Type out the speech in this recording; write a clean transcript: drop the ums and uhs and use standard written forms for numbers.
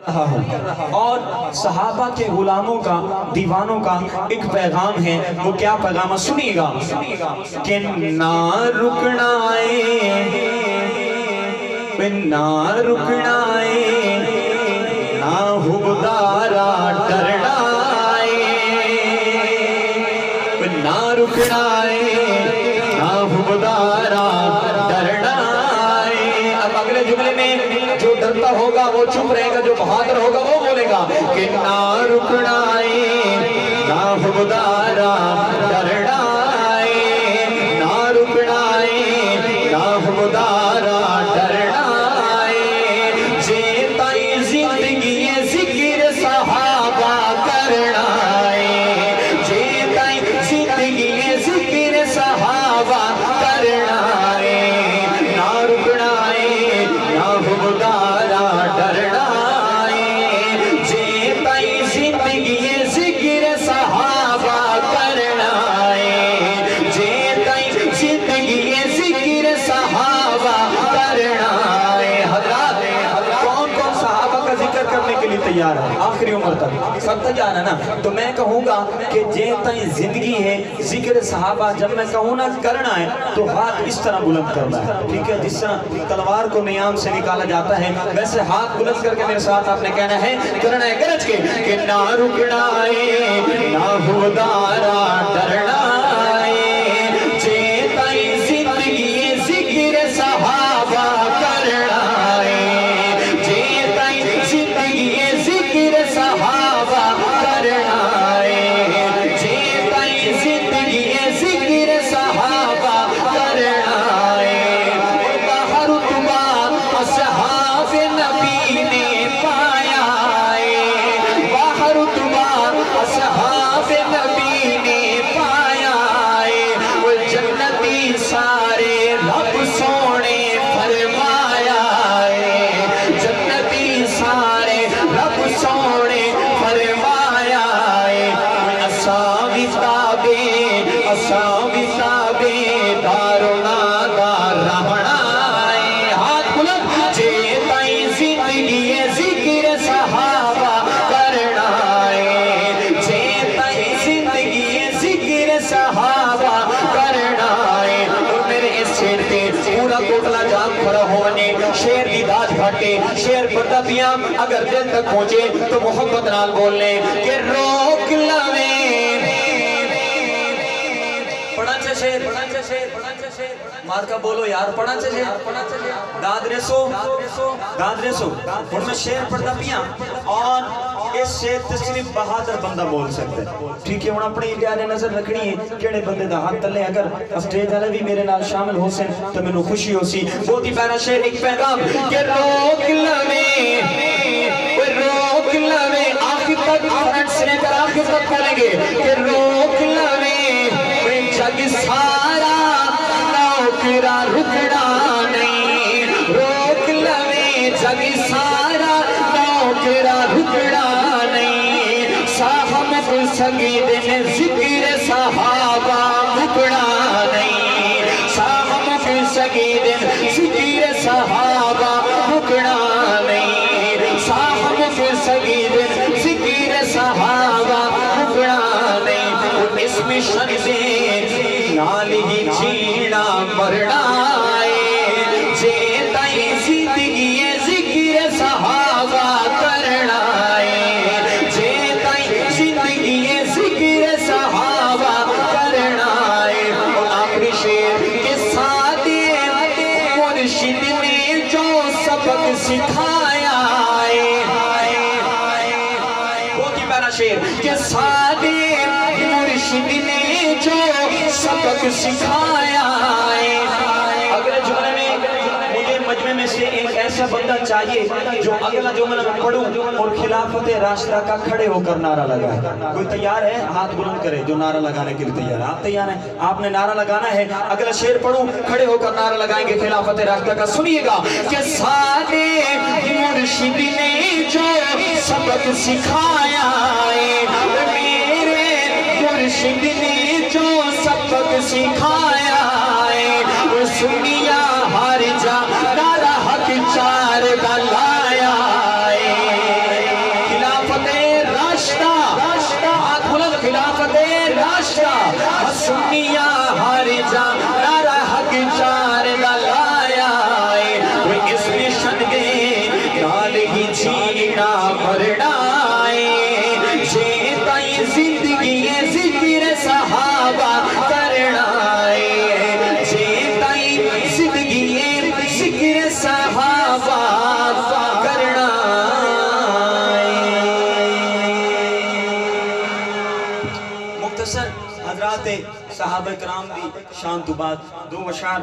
رہا ہوں اور صحابہ کے غلاموں کا دیوانوں کا ایک پیغام ہے. وہ کیا پیغام ہے سنیے گا کہ نہ رکنا نہ رکنا نہ حبدارا ڈرنا نہ رکنا نہ حبدارا ڈرنا. اب اگلے جملے میں جو ڈرتا ہوگا وہ چپ رہے گا, جو بہادر ہوگا وہ بولے گا کہ نہ رکنا نہ حبدارا ڈرنا نہ رکنا نہ حبدارا ڈرنا. جیتائی زندگی ذکر صحابہ کرنا جیتائی زندگی ذکر صحابہ کرنا نہ رکنا نہ حبدارا ڈرنا. جیتائی زندگی ذکر صحابہ کرنا جیتائی زندگی ذکر صحابہ کرنا. حضرات کون کون صحابہ کا ذکر کرنے کے لیے تیار ہے؟ آخری عمر تک سب تیار ہے نا؟ تو میں کہوں گا کہ جیتائی زندگی ہے ذکر صحابہ, جب میں کہوں نا کرنا ہے تو ہاتھ اس طرح بلند کرنا ہے, ٹھیک ہے؟ جس طرح تلوار کو نیام سے نکالا جاتا ہے ویسے ہاتھ بلند کر کے میرے ساتھ آپ نے کہنا ہے کرنا ہے گرج کے کہ نہ رکنا نہ حبدارا ڈرنا جیتائی زندگی ذکر صحابہ کرنا جیتائی زندگی ذکر صحابہ کرنا جیتائی زندگی ذکر صحابہ کرنا. باہر تما اصحاب نبی نے پایا باہر تما اصحاب نبی نے پایا وہ جنتی سارے رب سونے فرمایا جنتی سارے رب سونے فرمایا. اساوی تابے دارنا دار رہنا ہاتھ بلند جیتائی زندگی ذکر صحابہ کرنا جیتائی زندگی ذکر صحابہ کرنا. اور میرے اس شیر پہ پورا کوٹلا جام کھڑا ہونے شیر دی داد گھٹے شیر پردہ پیاں اگر دل تک پہنچے تو محبت نال بولنے کہ روک لویں مار کا بولو یار پڑھا چاہے داد ریسو ان میں شیر پڑھتا پیاں اور اس شیر تے صرف بہادر بندہ بول سکتے ہیں, ٹھیک ہے؟ انہوں اپنی انڈیا نے نظر رکھنی ہے کیڑے بندے دا ہاتھ تلے اگر اسٹیج والے بھی میرے نال شامل ہو سن تو میں نو خوشی ہو سی. بہت ہی پیارا شیر ایک پیغام کہ روک لویں آخر تک فرنٹ سے لے کر آخر تک پڑھیں گے کہ روک لویں جگ سارا نوکرا رکنا نہیں روک لویں جگ سارا نوکرا رکنا نہیں. ساہم کو سنگی دن ذکر صحابہ رکنا نہیں ساہم کو سنگی دن ذکر صحابہ رکنا نہیں ساہم کو سنگی دن ذکر صحابہ رکنا نہیں. اس مشن سے نال ہی جینا مرنا جیتائی زندگی ذکر صحابہ کرنا جیتائی زندگی ذکر صحابہ کرنا. اور آخری شیر کے ساتھ مرشد نے جو سبق سکھایا بہت ہی پیارا شیر کے ساتھ مرشد نے جو سبق سکھایا. اگلے جملے میں مجھے مجمع میں سے ایک ایسا بندہ چاہیے جو اگلا جملہ میں پڑھوں اور خلافت راشدہ کا کھڑے ہو کر نعرہ لگائے. کوئی تیار ہے؟ ہاتھ بلند کرے جو نعرہ لگانے کے لیے تیار ہے. آپ تیار ہیں؟ آپ نے نعرہ لگانا ہے. اگلا شعر پڑھوں کھڑے ہو کر نعرہ لگائیں گے خلافت راشدہ کا. سنیے گا کہ سارے مرشد نے جو سبق سکھایا مرشد نے جو سبق سکھایا وہ سنیا ہر جا نعرہ حق چار کا لایا سنیا ہر جا نارا حق چار لایا وہ اس مشن گے نال ہی جینا مرنائے جے تائی زندگی ذکر صحابہ کرنائے جے تائی زندگی ذکر صحابہ حضرات صحابہ کرام دی شان تو بعد دو اشعار